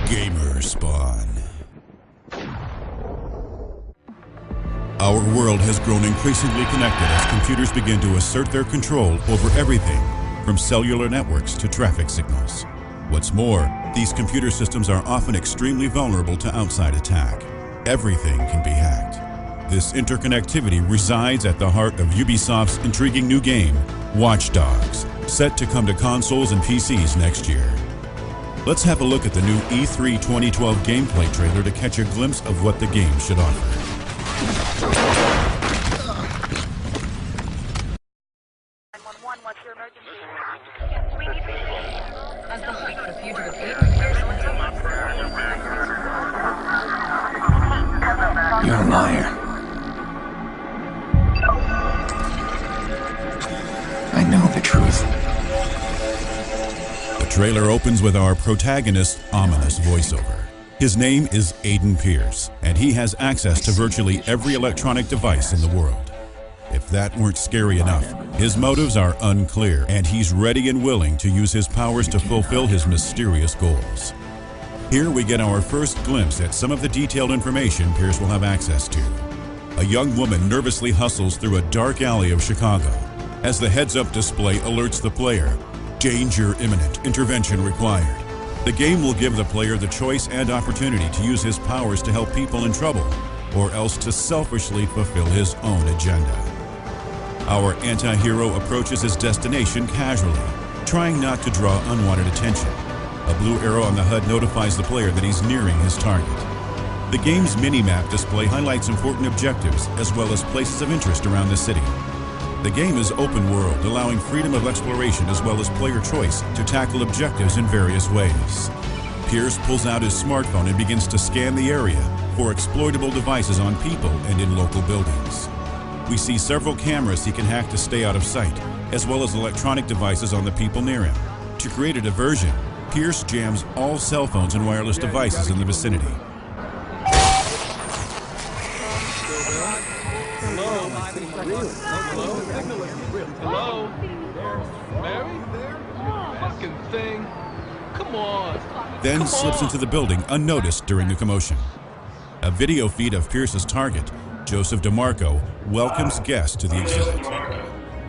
Gamer Spawn. Our world has grown increasingly connected as computers begin to assert their control over everything, from cellular networks to traffic signals. What's more, these computer systems are often extremely vulnerable to outside attack. Everything can be hacked. This interconnectivity resides at the heart of Ubisoft's intriguing new game, Watch Dogs, set to come to consoles and PCs next year. Let's have a look at the new E3 2012 gameplay trailer to catch a glimpse of what the game should offer. What's your emergency? We need As the hunt for fugitive Aiden Pearson. You're a liar. I know the truth. The trailer opens with our protagonist's ominous voiceover. His name is Aiden Pierce, and he has access to virtually every electronic device in the world. If that weren't scary enough, his motives are unclear, and he's ready and willing to use his powers to fulfill his mysterious goals. Here we get our first glimpse at some of the detailed information Pierce will have access to. A young woman nervously hustles through a dark alley of Chicago as the heads-up display alerts the player, "Danger imminent, intervention required." The game will give the player the choice and opportunity to use his powers to help people in trouble, or else to selfishly fulfill his own agenda. Our anti-hero approaches his destination casually, trying not to draw unwanted attention. A blue arrow on the HUD notifies the player that he's nearing his target. The game's mini-map display highlights important objectives as well as places of interest around the city. The game is open world, allowing freedom of exploration as well as player choice to tackle objectives in various ways. Pierce pulls out his smartphone and begins to scan the area for exploitable devices on people and in local buildings. We see several cameras he can hack to stay out of sight, as well as electronic devices on the people near him. To create a diversion, Pierce jams all cell phones and wireless devices in the vicinity. Hello? Mary? Fucking thing. Come on. Then slips into the building unnoticed during the commotion. A video feed of Pierce's target, Joseph DeMarco, welcomes guests to the exhibit.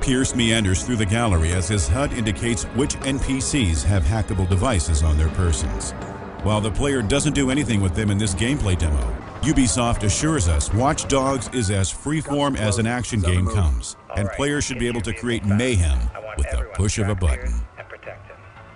Pierce meanders through the gallery as his HUD indicates which NPCs have hackable devices on their persons. While the player doesn't do anything with them in this gameplay demo, Ubisoft assures us Watch Dogs is as freeform as an action game comes, and players should be able to create mayhem with the push of a button.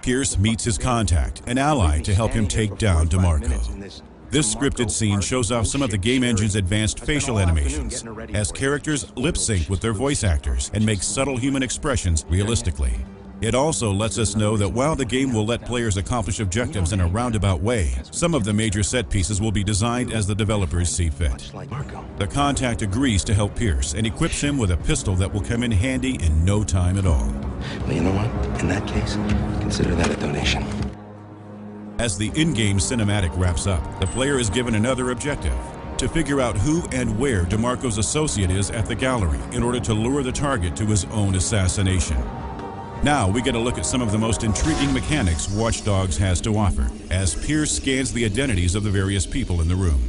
Pierce meets his contact, an ally, to help him take down DeMarco. This scripted scene shows off some of the game engine's advanced facial animations, as characters lip sync with their voice actors and make subtle human expressions realistically. It also lets us know that while the game will let players accomplish objectives in a roundabout way, some of the major set pieces will be designed as the developers see fit. The contact agrees to help Pierce and equips him with a pistol that will come in handy in no time at all. Well, you know what? In that case, consider that a donation. As the in-game cinematic wraps up, the player is given another objective: to figure out who and where DeMarco's associate is at the gallery in order to lure the target to his own assassination. Now we get a look at some of the most intriguing mechanics Watch Dogs has to offer, as Pierce scans the identities of the various people in the room.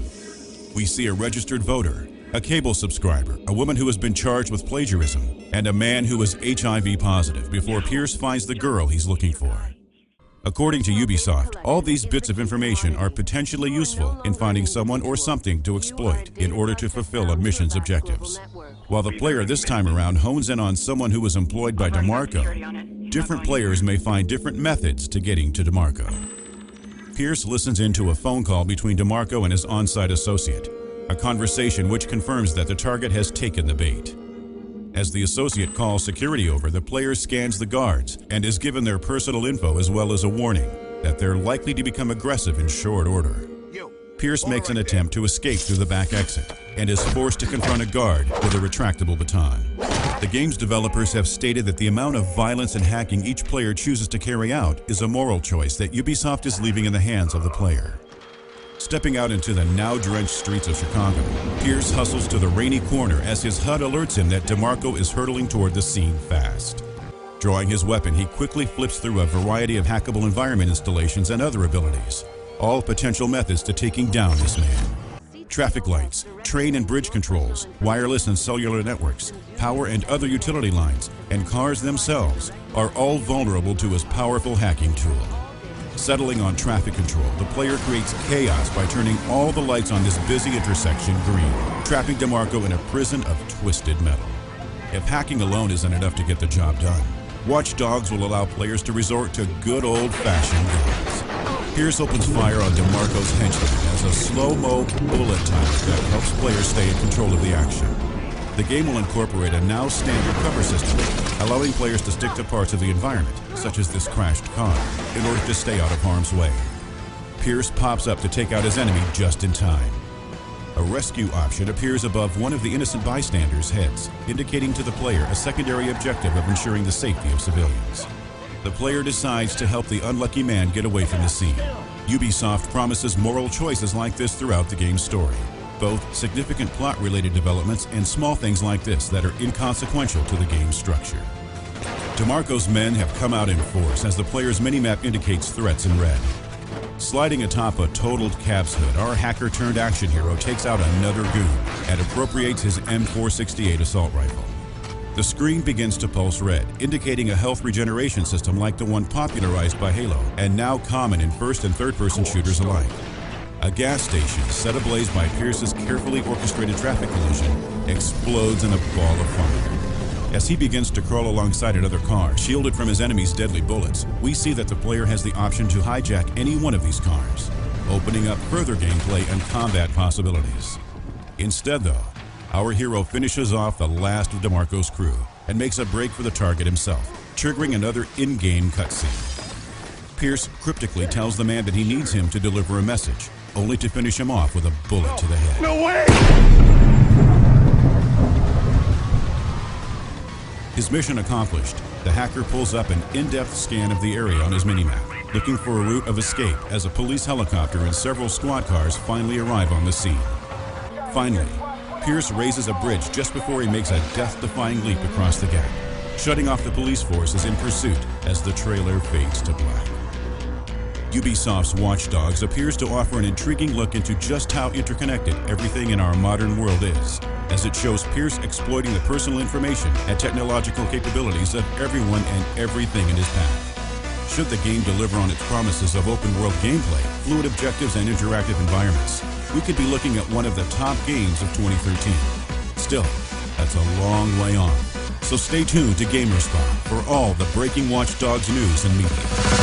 We see a registered voter, a cable subscriber, a woman who has been charged with plagiarism, and a man who is HIV positive before Pierce finds the girl he's looking for. According to Ubisoft, all these bits of information are potentially useful in finding someone or something to exploit in order to fulfill a mission's objectives. While the player this time around hones in on someone who was employed by DeMarco, different players may find different methods to getting to DeMarco. Pierce listens into a phone call between DeMarco and his on-site associate, a conversation which confirms that the target has taken the bait. As the associate calls security over, the player scans the guards and is given their personal info as well as a warning that they're likely to become aggressive in short order. Pierce makes an attempt to escape through the back exit and is forced to confront a guard with a retractable baton. The game's developers have stated that the amount of violence and hacking each player chooses to carry out is a moral choice that Ubisoft is leaving in the hands of the player. Stepping out into the now-drenched streets of Chicago, Pierce hustles to the rainy corner as his HUD alerts him that DeMarco is hurtling toward the scene fast. Drawing his weapon, he quickly flips through a variety of hackable environment installations and other abilities, all potential methods to taking down this man. Traffic lights, train and bridge controls, wireless and cellular networks, power and other utility lines, and cars themselves are all vulnerable to his powerful hacking tool. Settling on traffic control, the player creates chaos by turning all the lights on this busy intersection green, trapping DeMarco in a prison of twisted metal. If hacking alone isn't enough to get the job done, Watch Dogs will allow players to resort to good old-fashioned guns. Pierce opens fire on DeMarco's henchman as a slow-mo bullet timer that helps players stay in control of the action. The game will incorporate a now standard cover system, allowing players to stick to parts of the environment, such as this crashed car, in order to stay out of harm's way. Pierce pops up to take out his enemy just in time. A rescue option appears above one of the innocent bystanders' heads, indicating to the player a secondary objective of ensuring the safety of civilians. The player decides to help the unlucky man get away from the scene. Ubisoft promises moral choices like this throughout the game's story, both significant plot-related developments and small things like this that are inconsequential to the game's structure. DeMarco's men have come out in force as the player's minimap indicates threats in red. Sliding atop a totaled cab's hood, our hacker-turned-action hero takes out another goon and appropriates his M468 assault rifle. The screen begins to pulse red, indicating a health regeneration system like the one popularized by Halo and now common in first and third-person shooters alike. A gas station set ablaze by Pierce's carefully orchestrated traffic collision explodes in a ball of fire. As he begins to crawl alongside another car, shielded from his enemy's deadly bullets, we see that the player has the option to hijack any one of these cars, opening up further gameplay and combat possibilities. Instead, though, our hero finishes off the last of DeMarco's crew and makes a break for the target himself, triggering another in-game cutscene. Pierce cryptically tells the man that he needs him to deliver a message, only to finish him off with a bullet to the head. No way! His mission accomplished, the hacker pulls up an in-depth scan of the area on his minimap, looking for a route of escape as a police helicopter and several squad cars finally arrive on the scene. Finally, Pierce raises a bridge just before he makes a death-defying leap across the gap, shutting off the police forces in pursuit as the trailer fades to black. Ubisoft's Watch Dogs appears to offer an intriguing look into just how interconnected everything in our modern world is, as it shows Pierce exploiting the personal information and technological capabilities of everyone and everything in his path. Should the game deliver on its promises of open-world gameplay, fluid objectives, and interactive environments, we could be looking at one of the top games of 2013. Still, that's a long way on. So stay tuned to GamerSpot for all the breaking Watch Dogs news and media.